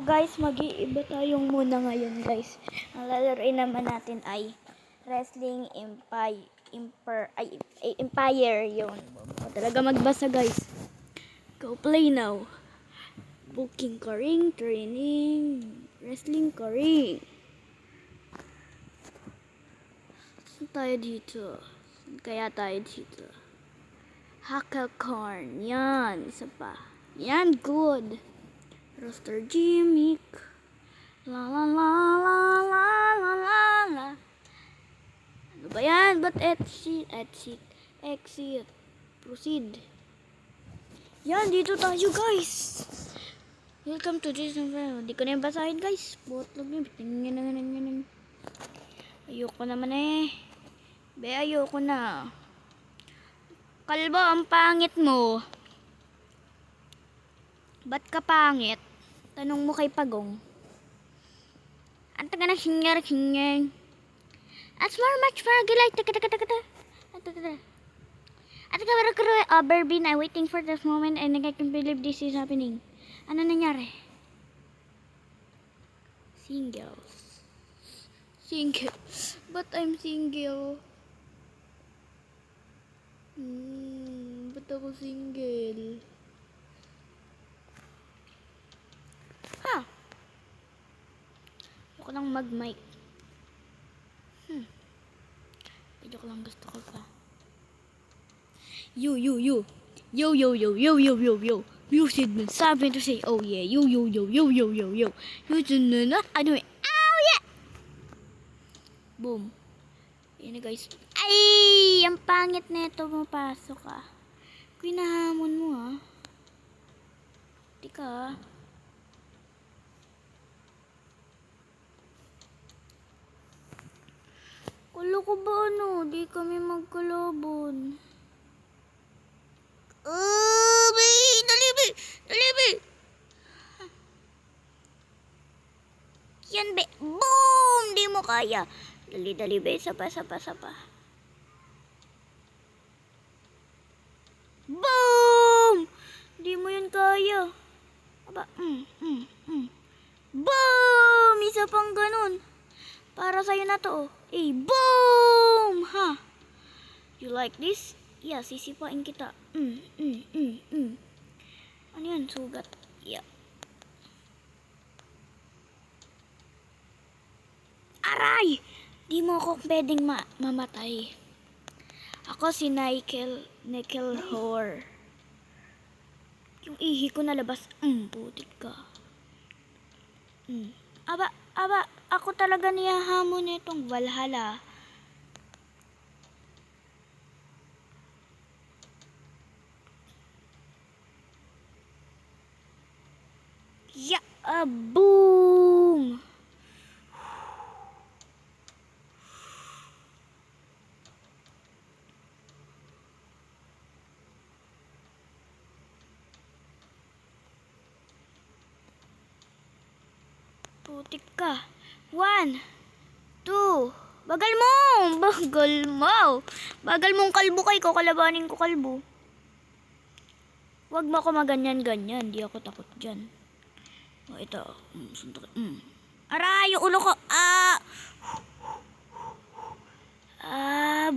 guys, mag-iiba tayong muna ngayon guys. Ang lalaroin naman natin ay Wrestling Empire yun. Talaga magbasa guys. Go play now. Booking ka ring, training, wrestling ka ring. Saan tayo dito? Saan kaya tayo dito? Hakelcorn. Yan. Isa pa. Yan. Good. Roster gimmick. La la la la la la la la. Ano ba yan? Ba't exit? Proceed. Yan. Dito tayo guys. Welcome to this video. Hindi ko na yung basahin guys. Botlog niya. Ayoko naman eh. Ayoko na. Kalbo, ang pangit mo. Ba't ka pangit? Tanong mo kay Pagong. Ang taga na singer. As much more gilay. At Berbin, I'm waiting for this moment and I can't believe this is happening. Ano nangyari? Single. But I'm single. Ba't ako single? Ako lang mag-mic. Medyo ko lang gusto ko pa. Yo. You should know something to say. Oh yeah. Yo. You should know. Ano eh? Oh yeah! Boom. Yan na guys. Ay! Ang pangit na ito. Mapasok ah. Kinahamon mo ah. Di ka. Kulo ko ba ano? Di kami magkalabon. Dali. Yan be. Boom! Di mo kaya. Dali be. Sapa. Boom! Di mo yun kaya. Aba. Boom! Isa pang ganun. Para sa'yo na to. Boom! Ha? You like this? Yeah, sisipain kita. Ano yan? Sugat. Yeah. Aray! Di mo ako pwedeng mamatay. Ako si Nickel Whore. Yung ihi ko nalabas. Putik ka. Aba, ako talaga niyahamon nitong Valhalla. Boom! Putik ka. 1, 2. Bagal mo. Bagal mong kalbo kay ko. Kalabanin ko kalbo. Huwag mo ako maganyan-ganyan. Di ako takot dyan. O, ito. Suntok. Aray, yung ulo ko.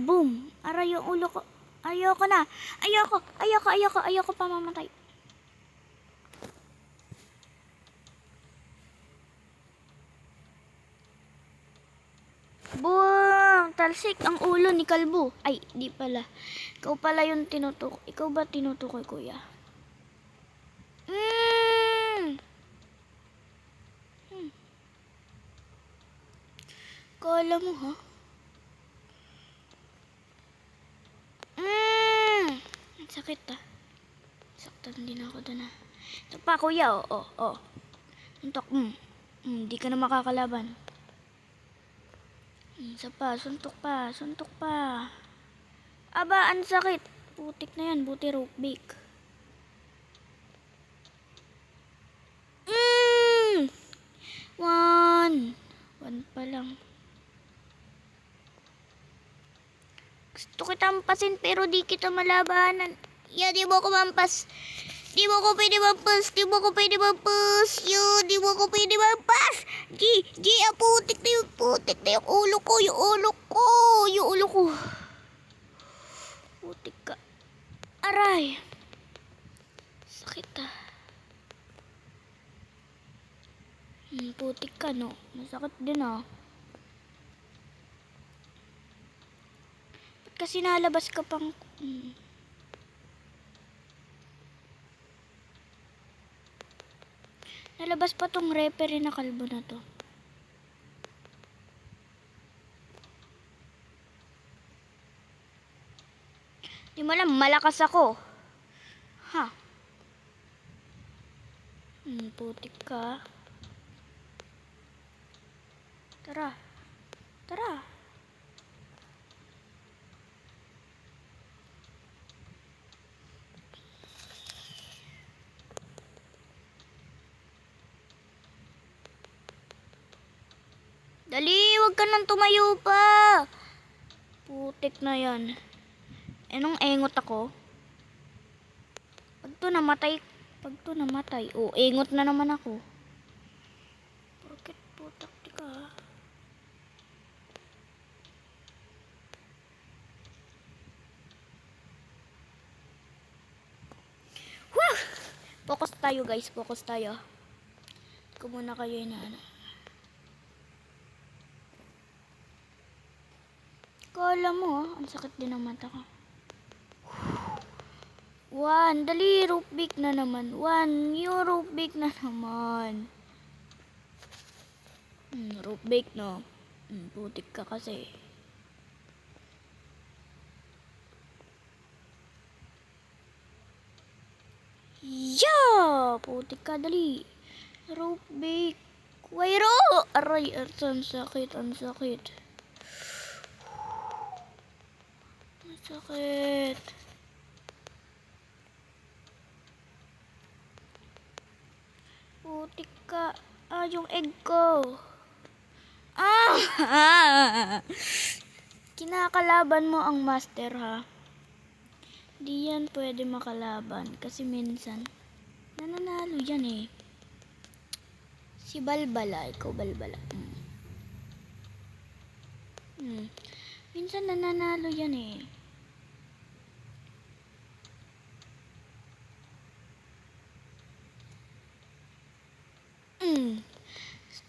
Boom. Aray, yung ulo ko. Ayoko na. Ayoko pa mamatay. Boom! Talsik ang ulo ni Kalbo. Ay, di pala. Ikaw pala yung tinutok. Ikaw ba tinutukoy, kuya? Kala mo, ha? Ang sakit, ha? Saktan din ako doon, ha? Ito pa, kuya, oh. Suntok, di ka na makakalaban. Isa pa, suntok pa. Aba, ang sakit. Putik na yan, buti rope bake. One pa lang. Gusto kita mampasin pero di kita malabanan. Di mo ako mampas. Di mo ko pwede mampas. Di mo ko pwede mampas. Yun, di mo ko pwede mampas. G, putik na yung putik na yung ulo ko. Yung ulo ko. Yung ulo ko. Putik ka. Aray. Sakit ah. Putik ka no. Masakit din ah. Ba't kasi nalabas ka pang... Nalabas pa tong referee na kalbo na to. Di mo alam, malakas ako. Ha? Putik ka. Tara. Tara. Dali, wag ka nang tumayo pa. Putik na yan. Anong engot ako? Pag to namatay. Oh, engot na naman ako. Bakit putak ka? Woo! Focus tayo guys, focus tayo. Ko muna kayo inaano. Kala mo, ang sakit din ng mata ko. 1, dali, rope break na naman. 1, yung rope break na naman. Rope break no. Putik ka kasi. Yeah! Putik ka, dali. Rope break. Wairo! Aray, ang sakit, ang sakit. Ang sakit. Putik ka. Yung egg ko. Kinakalaban mo ang master ha. Di yan pwede makalaban. Kasi minsan, nananalo yan eh. Si Balbala. Ikaw Balbala. Minsan nananalo yan eh.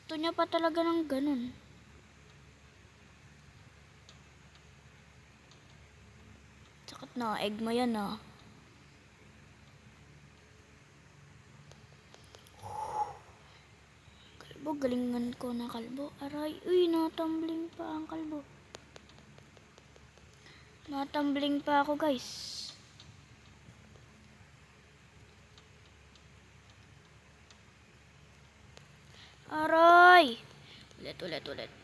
Gusto niya pa talaga ng ganun. Sakit na, egg mo yan ah. Kalbo, galingan ko na kalbo. Aray, uy, natumbling pa ang kalbo. Natumbling pa ako guys. Aray! Ulit.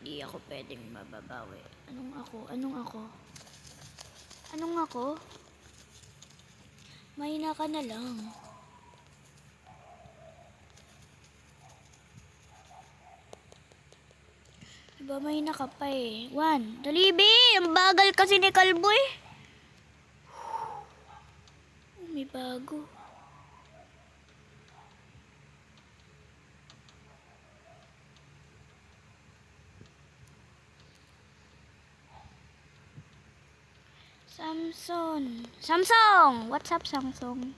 Di ako pwedeng mababawi. Anong ako? Mahina ka na lang. Diba mahina ka pa eh. 1, dali be! Ang bagal kasi ni kalbo eh. May bago. Samsung! What's up, Samsung?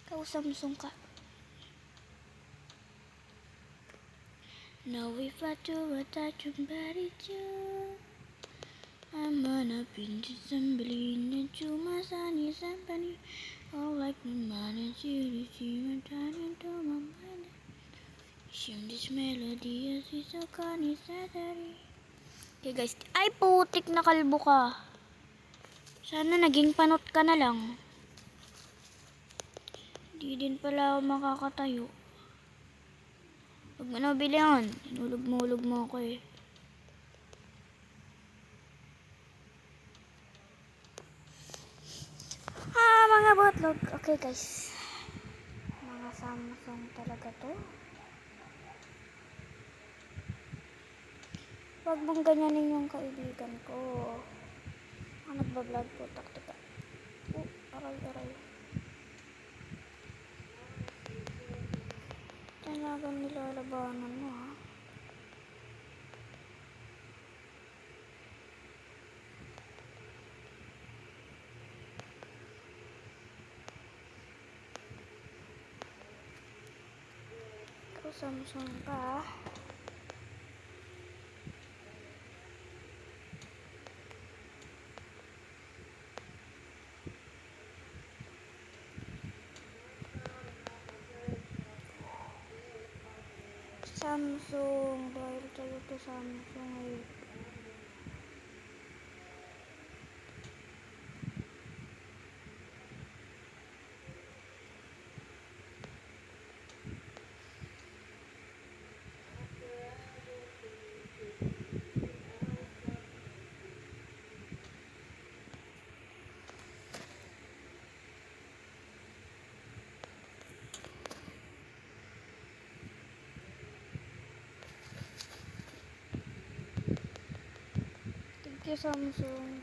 Ikaw, Samsung ka. Now if I do attach your body too, I'm gonna pinch somebody into my sunny symphony. All like my mind is you, my time into my mind. Sing this melody as it's so necessary. Okay guys, ay putik na kalbo ka. Sana naging panot ka na lang. Di din pala ako makakatayo. Pag mo nabili yan, inulog mo ako eh. Mga botlog. Okay guys. Mga Samsung talaga to. Huwag mong ganyanin yung kaibigan ko. Ang nagbablog po, taktika. Aray. Talagang nilalabanan mo, ha? Samsung ka. Samsung, dahil tayo to Samsung ay thank you Samsung.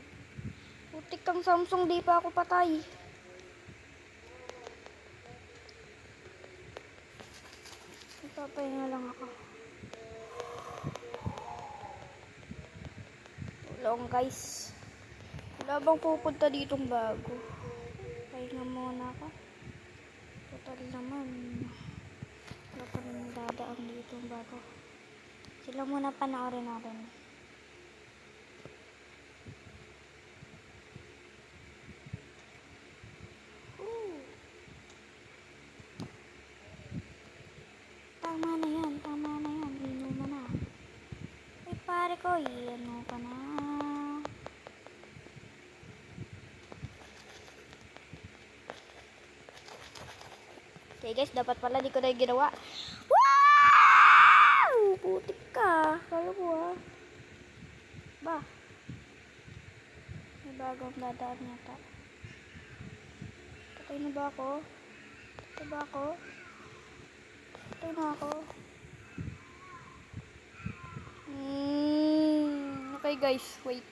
Putik kang Samsung, di pa ako patay. Ipapahinga lang ako. Tulong guys. Wala bang pupunta ditong bago? Pahinga muna ako. Total naman. Wala pa rin dadaan ditong bago. Sila muna panoorin natin. Tama na yan. Inuman na. Ay pare ko, ano ka na? Okay guys, dapat pala di ko na ginawa. Wow! Putik ka. Kala ko ha. Ba? May bagong dadaan yata. Patay na ba ako? Patay na ako. Okay guys, wait.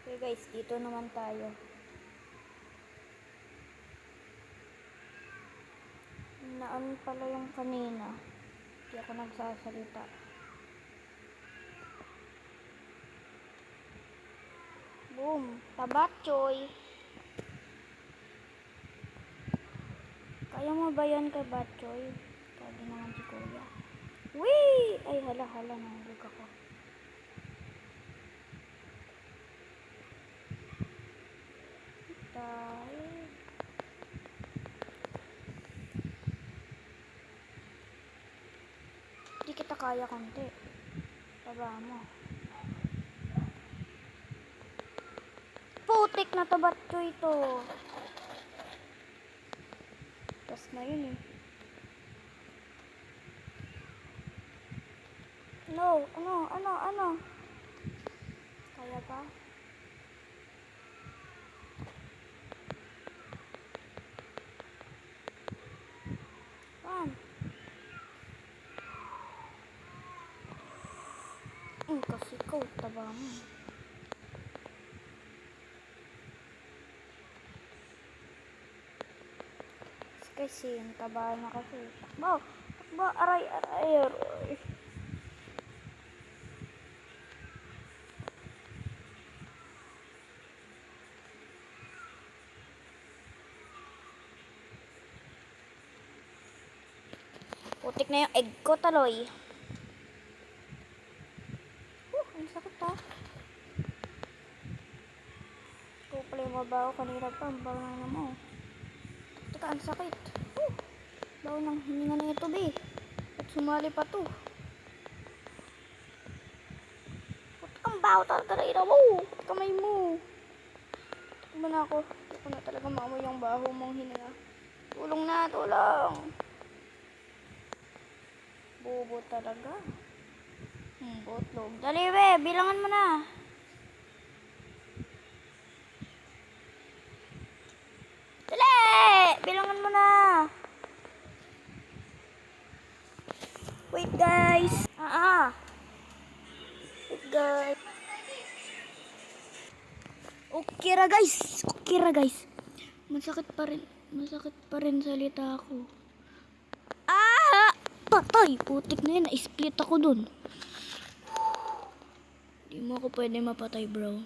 Okay guys, dito naman tayo. Naan pala yung kanina. Hindi ako nagsasalita. Boom! Tabatchoy! Kaya mo ba yan kay Batchoy? Sabi naman si Kuya. Wee! Ay, hala, nahulog ako. Tayo. Hindi kita kaya konti. Taba mo. Putik na Tabatchoy to. Tas na yun eh. No, ano? Kaya pa? Kasi ikaw, taba mo. Kasi yung taba na kasi. Takbo, aray. Putik na yung egg ko, taloy. Ang sakit ha. Ikaw pala yung mabaho kanina pa. Ang baho na mo. Teka, ang sakit. Baho ng hininga na ito, be. At sumali pa to. Putik ang baho talaga na ina mo. Kamay mo. Takbo na ako. Hindi ko na talaga maamoy yung baho mong hininga. Tulong na, tulong. Bobo talaga. Botlog. Dali, we. Bilangan mo na. Dali! Bilangan mo na. guys. Okay ra guys. Okay ra guys. Masakit pa rin. Masakit pa rin salita ako. Ah! Patay! Putik na yun. Na-split ako dun. Di mo ako pwede mapatay, bro.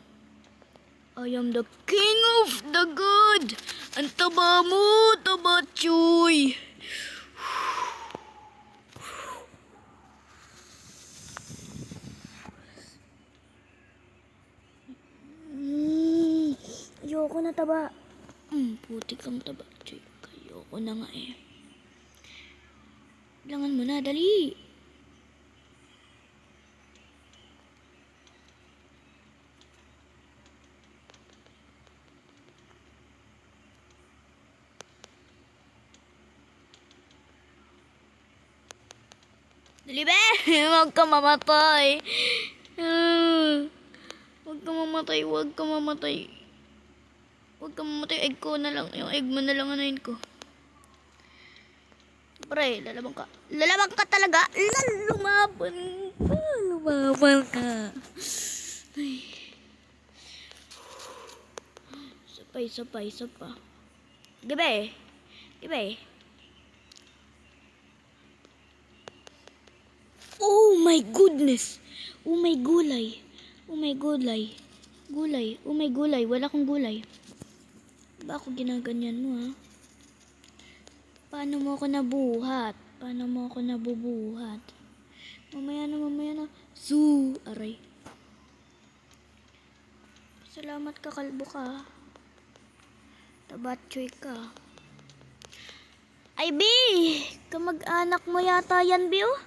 I am the king of the good. Ang taba mo, taba chuy. Ayoko na taba. Putik ang taba chuy. Ayoko na nga eh. Bilangan mo na, dali. Dali be! Huwag ka mamatay. Huwag ka mamatay, huwag ka mamatay. Huwag ka mamatay, egg ko na lang. Yung egg mo na lang anayin ko. Pre, lalaban ka. Lalaban ka talaga. Lumaban ka. Lumaban ka. Ay. Isa pa. Gabi. Oh my goodness. Oh my gulay. Gulay. Oh my gulay. Wala akong gulay. Ba ako ginaganyan mo ha? Paano mo ako nabuhat? Mamaya na. Aray. Salamat ka, kalbo ka. Tabatchoy ka. Ay, B! Kamag-anak mo yata yan, B, oh.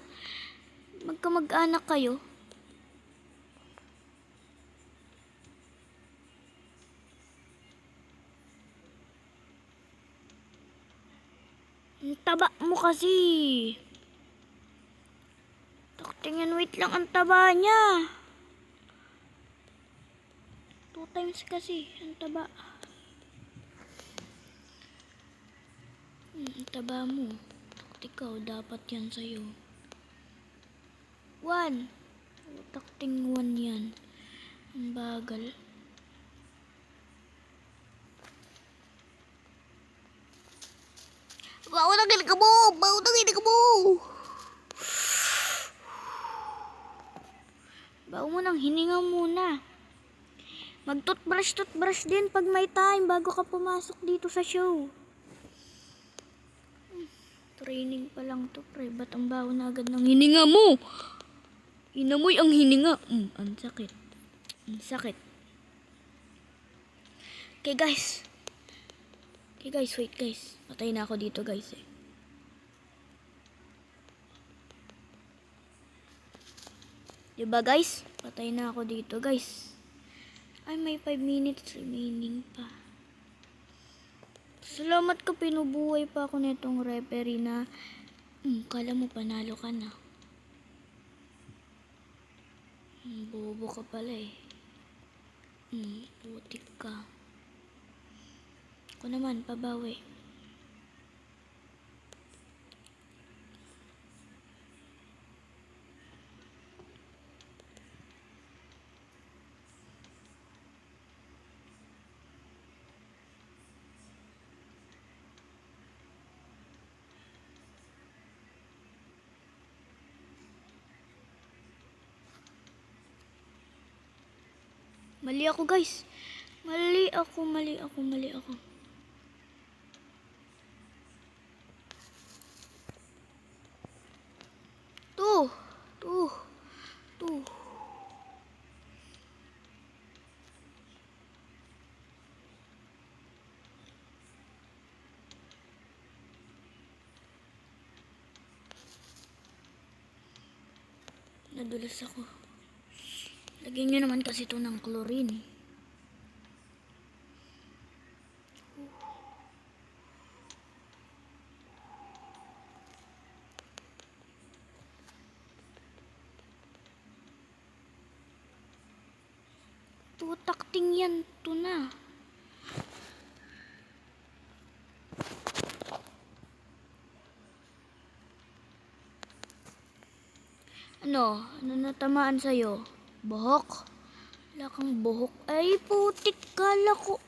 Magkamag-anak kayo. Ang taba mo kasi. Tingnan, wait lang, ang taba niya. 2 times kasi, ang taba. Ang taba mo. Ikaw, dapat yan sa'yo. 1. Takting 1 yan. Ang bagal. Bawa na ka mo! Bawa mo ng hininga muna. Mag-toothbrush din pag may time bago ka pumasok dito sa show. Training pa lang to, pre. Ba't ang baho na agad ng hininga mo? Inamoy ang hininga. Ang sakit. Okay guys, wait guys. Patay na ako dito guys eh. Diba guys? Patay na ako dito guys. Ay, may 5 minutes remaining pa. Salamat ka, pinubuhay pa ako nitong referee na kala mo panalo ka na. Bobo ka pala eh. Putik ka. Ako naman, pabawi. Mali ako guys. Mali ako. Tuh. Nadulas ako. Lagyan nyo naman kasi ito ng chlorine. Tutakting yan. Ito na. Ano natamaan sa'yo? Buhok. Wala kang buhok. Ay, putik, kala ko.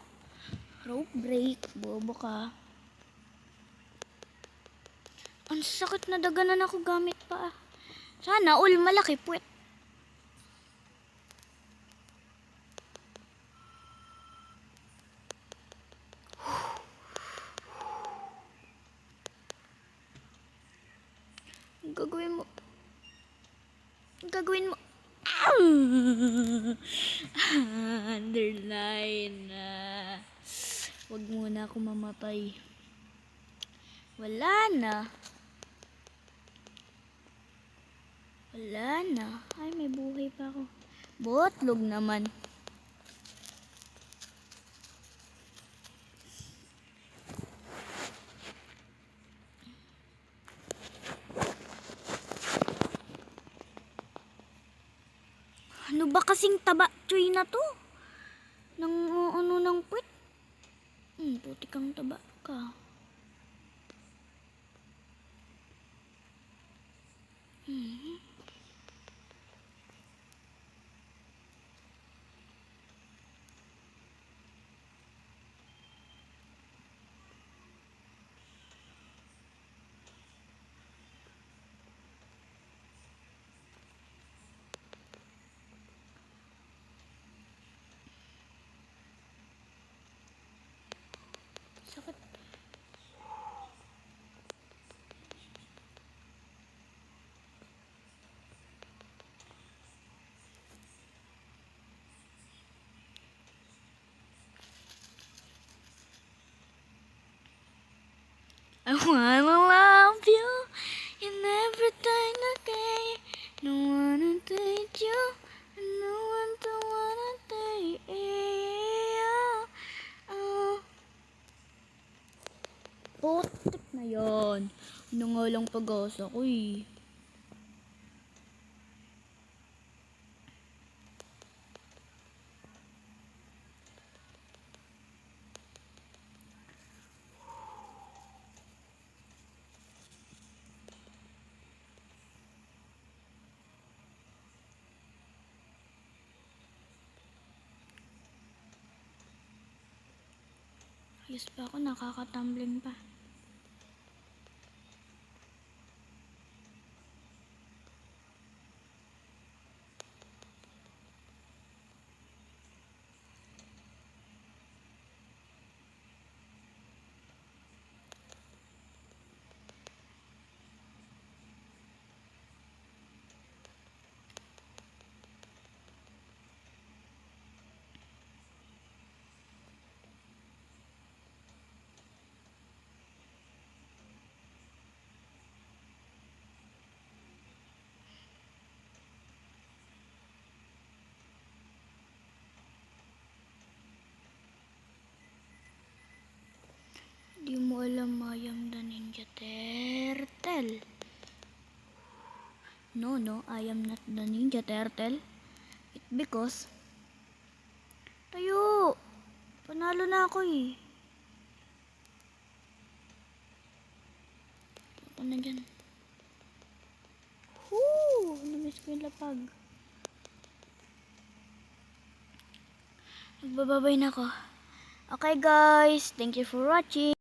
Rope break. Bobo ka. Ang sakit na daganan ako gamit pa. Sana all malaki puwet. Gagawin mo. Gagawin mo. Underline na. Huwag muna ako mamatay. Wala na. Wala na. Ay, may buhay pa ako. Botlog naman. Ano ba kasing taba tsuy na to? Nang ano ng puwet? Puti kang taba ka. Sakit. I wanna love you in every time of day. No wanna take you, and no one to wanna take you. Oh. Putik na yan. Ano nga lang pag-asa ko eh. Ayos pa ako, nakakatumbling pa. Di mo alam I am the Ninja Turtle. No, I am not the Ninja Turtle. It's because tayo. Panalo na ako eh. Ako na dyan. Namiss ko yung lapag. Nagbababay na ako. Okay guys, thank you for watching.